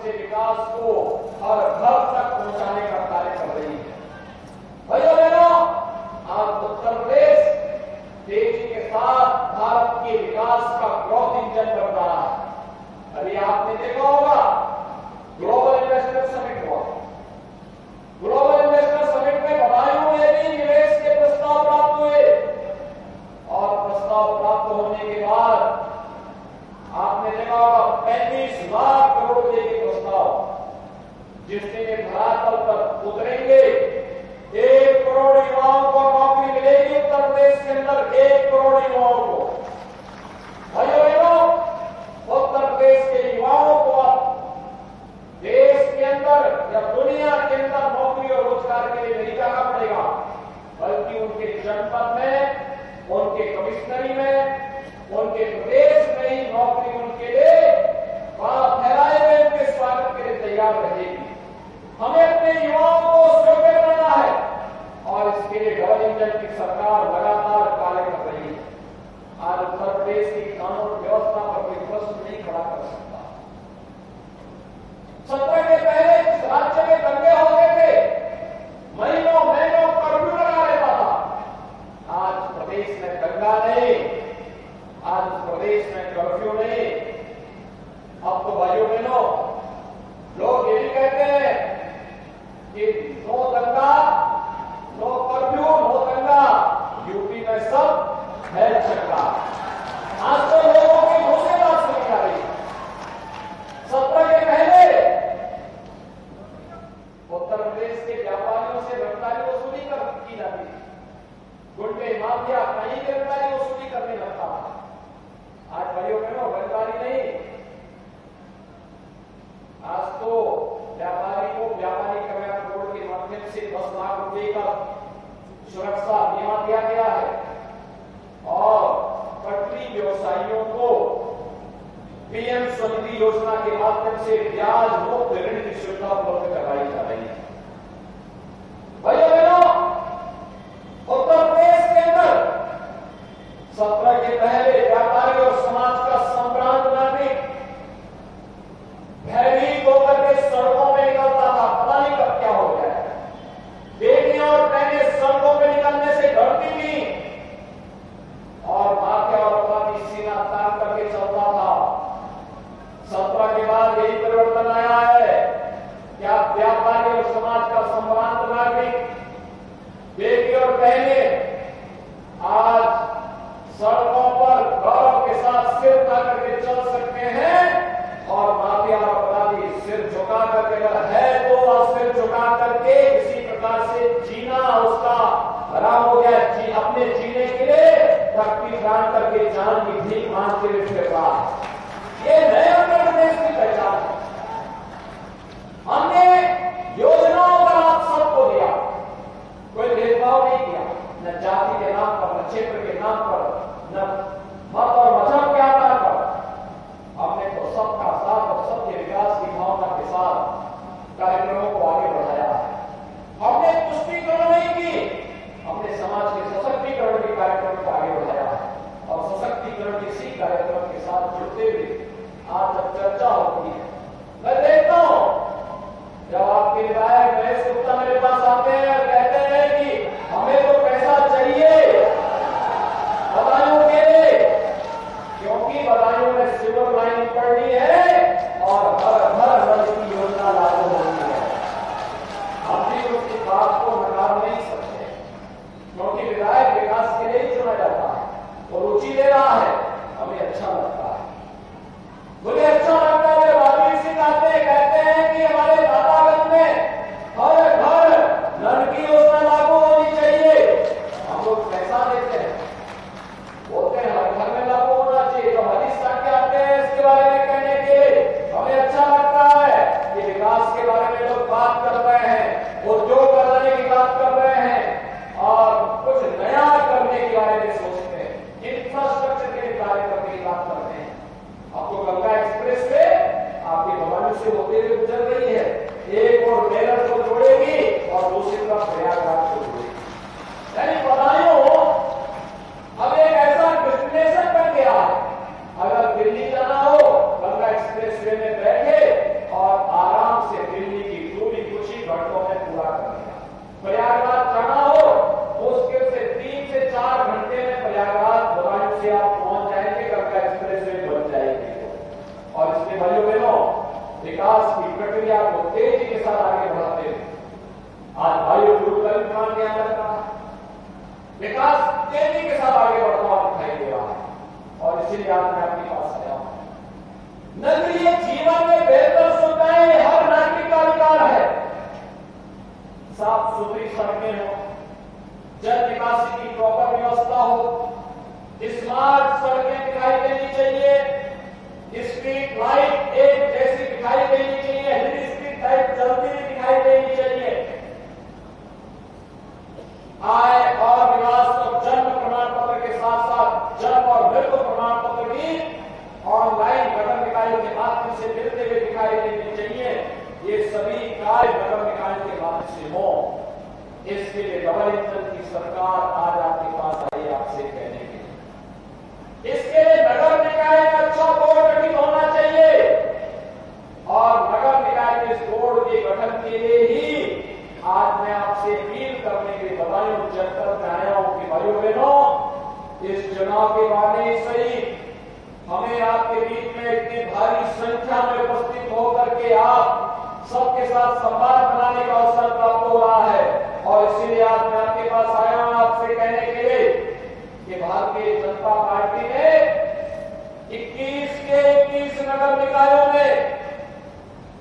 से विकास को हर घर तक पहुंचाने का कार्य कर रही है। भाइयों बहनों, आज उत्तर प्रदेश तेजी के साथ भारत के विकास का ग्रोथ इंजन बन रहा है। अभी आपने देखा होगा ग्लोबल इन्वेस्टर समिट हुआ। ग्लोबल इन्वेस्टर समिट में बदायूं में भी निवेश के प्रस्ताव प्राप्त हुए और प्रस्ताव प्राप्त होने के बाद आपने देखा होगा 35 लाख करोड़ रुपए के प्रस्ताव जिस दिन धरातल पर उतरेंगे 1 करोड़ युवाओं को नौकरी मिलेगी। उत्तर प्रदेश के अंदर 1 करोड़ युवाओं को। भाइयों बहनों, उत्तर प्रदेश के युवाओं को अब देश के अंदर या दुनिया के अंदर नौकरी और रोजगार के लिए नहीं जाना पड़ेगा, बल्कि उनके जनपद में, उनके कमिश्नरी में, उनके प्रदेश में ही नौकरी उनके लिए फैलाए हुए उनके स्वागत के लिए तैयार रहेगी। हमें अपने युवाओं को सुरक्षित करना है और इसके लिए डबल इंजन की सरकार लगातार कार्य कर रही है। आज उत्तर प्रदेश की कानून व्यवस्था पर कोई प्रश्न नहीं खड़ा कर सकता। 17 के पहले जिस राज्य में दंगे होते थे, महीनों महीनों कर्फ्यू लगा रहता था। आज प्रदेश में दंगा नहीं, आज प्रदेश में कर्फ्यू नहीं। अब तो भाइयों बहनों, लोग ये भी कहते हैं कि नो दंगा, नो कर्फ्यू, नो दंगा, यूपी में सब है चक्का। आज तो लोगों की दूसरी बात सुनी जा रही है। 17 के पहले उत्तर प्रदेश के व्यापारियों से रफ्तारी वसूली की जाती थी। गुंडे माफिया कहीं गिरफ्तारी वसूली करने लगता था। आज भाइयों बहनों गिरफ्तारी नहीं। आज तो व्यापारी को व्यापारी कल्याण बोर्ड के माध्यम से 10 लाख रुपए का सुरक्षा बीमा दिया गया है और पटरी व्यवसायियों को पीएम स्वनिधि योजना के माध्यम से ब्याज मुक्त ऋण की सुविधा उपलब्ध करवाई जा रही है। भाइयों बहनों, उत्तर प्रदेश के अंदर 17 के पहले व्यापारी और समाज का संभ्रांत नागरिक भयभीत होकर के सड़कों में निकलता था। पता नहीं कब क्या हो गया। बेटियां और बहनें सड़कों में निकलने से डरती थी और माफिया और अपराधी सीना तान करके चलता था। 17 के बाद यही परिवर्तन आया है। क्या व्यापारी और समाज का संभ्रांत नागरिक, बेटी और बहनें आज सड़कों पर गौरव के साथ सिर उठा करके चल सकते हैं और माफिया और अपराधी सिर झुका करके, अगर है तो सिर झुका करके किसी प्रकार से जीना उसका हराम हो गया। अपने जीने के लिए तकलीफ डाल करके जान की भीख मांगते हुए फिर रहा है। ये नए उत्तर प्रदेश की पहचान है। हमने योजनाओं का लाभ सबको दिया, कोई भेदभाव नहीं किया, न जाति के नाम पर, न क्षेत्र के नाम पर, न मत और मजहब के आधार पर। हमने तो सबका साथ और सबके विकास की भावना के साथ कार्यक्रमों को आगे बढ़ाया है। हमने तुष्टीकरण नहीं की, हमने समाज के सशक्तिकरण के कार्यक्रम को आगे बढ़ाया है और सशक्तिकरण इसी कार्यक्रम के साथ जुड़ते हुए आज जब चर्चा होती है, मैं देखता हूं जब आपके विधायक महेश गुप्ता मेरे पास आते हैं और कहते हैं कि हमें तो पैसा चाहिए बदायूं के लिए, क्योंकि बदायूं में सिल्वर लाइन पड़नी है और हर घर नल की योजना लागू होनी है। हम भी उसकी बात को नकार नहीं सकते, क्योंकि विधायक विकास के लिए ही चुना जाता है, वो रुचि दे रहा है, हमें अच्छा लगता है। मुझे अच्छा लगता है जब आदमी सिंह आते हैं, कहते हैं कि हमारे दातागंज में हर घर नल की योजना लागू होनी चाहिए। हम लोग पैसा देते हैं, बोलते हैं हर घर में लागू होना चाहिए। तो हरीश के आते हैं इसके बारे में कहने के, हमें अच्छा लगता है कि विकास के बारे में लोग बात कर रहे हैं, उद्योग बनाने की बात कर रहे हैं और कुछ नया करने के बारे में सोचते हैं, इंफ्रास्ट्रक्चर के लिए कार्य करने की बात करते हैं। अब तो गंगा एक्सप्रेस वे आपके बदायूं से होते हुए गुजर रही है, एक और मेरठ को जोड़ेगी और दूसरी तरफ प्रयागराज को जोड़ेगी। यानी बदायूं अब एक ऐसा डेस्टिनेशन बन गया है। अगर दिल्ली जाना हो, गंगा एक्सप्रेस वे में बैठे और प्रक्रिया को तेजी के साथ आगे बढ़ाते हैं। आज भाइयों गुरुकुल निर्माण किया जाता है, विकास तेजी के साथ आगे बढ़ता हुआ दिखाई दे रहा है। और इसीलिए आज मैं आपके पास आया हूं। नगरीय जीवन में बेहतर सुविधाएं हर नागरिक का अधिकार है। साफ सुथरी सड़कें हो, जल निकासी की प्रॉपर व्यवस्था हो, स्मार्ट सड़कें दिखाई देनी चाहिए, स्ट्रीट लाइट एक जैसी दिखाई देनी चाहिए, हिल स्ट्रीट लाइट जल्दी भी दिखाई देनी चाहिए। आय और निवास और जन्म प्रमाण पत्र के साथ साथ जन्म और मृत्यु प्रमाण पत्र भी ऑनलाइन नगर निकायों के माध्यम से मिलते हुए दिखाई देने चाहिए। ये सभी कार्य नगर निकायों के माध्यम से हो। इसके लिए डबल इंजन की सरकार आज आपके पास आई आपसे कहने के लिए। इसके लिए नगर निकाय का अच्छा बोर्ड गठित होना चाहिए और नगर निकाय के इस बोर्ड के गठन के लिए ही आज मैं आपसे अपील करने के बधाइयों जनपद में आया हूं कि भाइयों बहनों, इस चुनाव के बाद सही हमें आपके बीच में इतनी भारी संख्या में उपस्थित होकर के आप सबके साथ संवाद बनाने का अवसर प्राप्त हो रहा है। और इसीलिए आज मैं आपके पास आया हूं आपसे कहने के लिए कि भारतीय जनता पार्टी ने 21 के 21 नगर निकायों में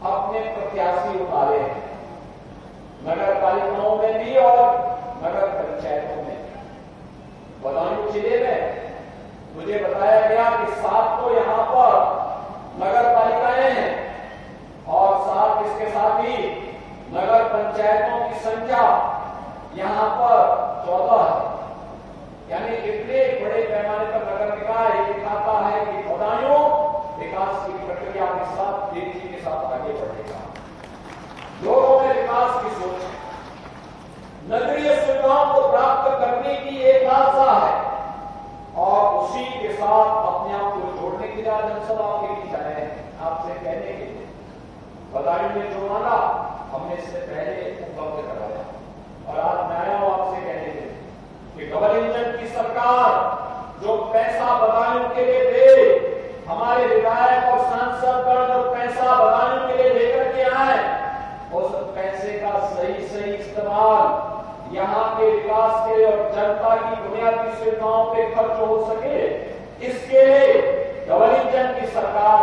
अपने प्रत्याशी उतारे हैं, नगर पालिकाओं में भी और नगर पंचायतों में। बदायूं जिले में मुझे बताया गया कि 7 तो यहां पर नगर पालिकाएं हैं और साथ इसके साथ ही नगर पंचायतों की संख्या यहां पर 14 है। यानी इतने बड़े पैमाने पर नगर निकाय दिखाता है कि बदायूं विकास की प्रक्रिया के साथ तेजी के साथ आगे बढ़ेगा। लोगों में विकास की सोच है, नगरीय सुविधाओं को प्राप्त करने की एक लालसा है और उसी के साथ अपने आप को जोड़ने के लिए आज जनसभा के बीच आए हैं आपसे कहने के लिए। बदायूं में जो मांगा हमने इससे पहले उपलब्ध कराया और आज मैं आया हूं आपसे कहने के लिए कि डबल इंजन की सरकार जो पैसा बदायूं के लिए दे, हमारे विधायक और सांसदगण जो पैसा बदायूं के लिए लेकर के आए, उस पैसे का सही इस्तेमाल यहाँ के विकास के और जनता की बुनियादी सुविधाओं पे खर्च हो सके, इसके लिए डबल इंजन की सरकार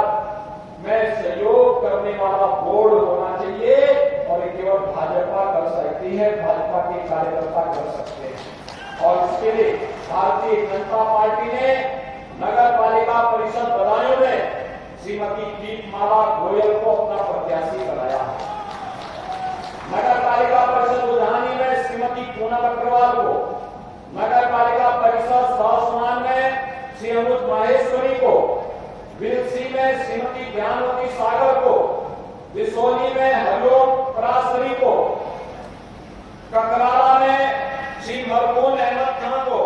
में सहयोग करने वाला बोर्ड होना चाहिए और ये केवल भाजपा कर सकती है, भाजपा के कार्यकर्ता कर सकते हैं। और इसके लिए भारतीय जनता पार्टी ने नगर पालिका परिषद बदायूं में श्रीमती दीपमाला गोयल को अपना प्रत्याशी बनाया है। नगर पालिका परिषद लुधियाना में श्रीमती पूनम अग्रवाल को, नगर पालिका परिषद सासवान में श्री अनुज माहेश्वरी को, विलसी में श्रीमती ज्ञानवती सागर को, विसोली में हरिओम परासरी को, ककराला में श्री मरकून अहमद खान को,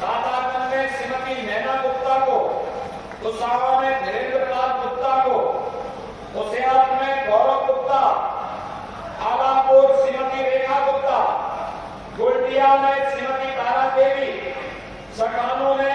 दादागंज में श्रीमती नैना गुप्ता को, कुसावा में धीरेन्द्र लाल गुप्ता को, होशियार में गौरव गुप्ता, आलापुर श्रीमती रेखा गुप्ता, गोल्डिया में श्रीमती तारा देवी, सकानो में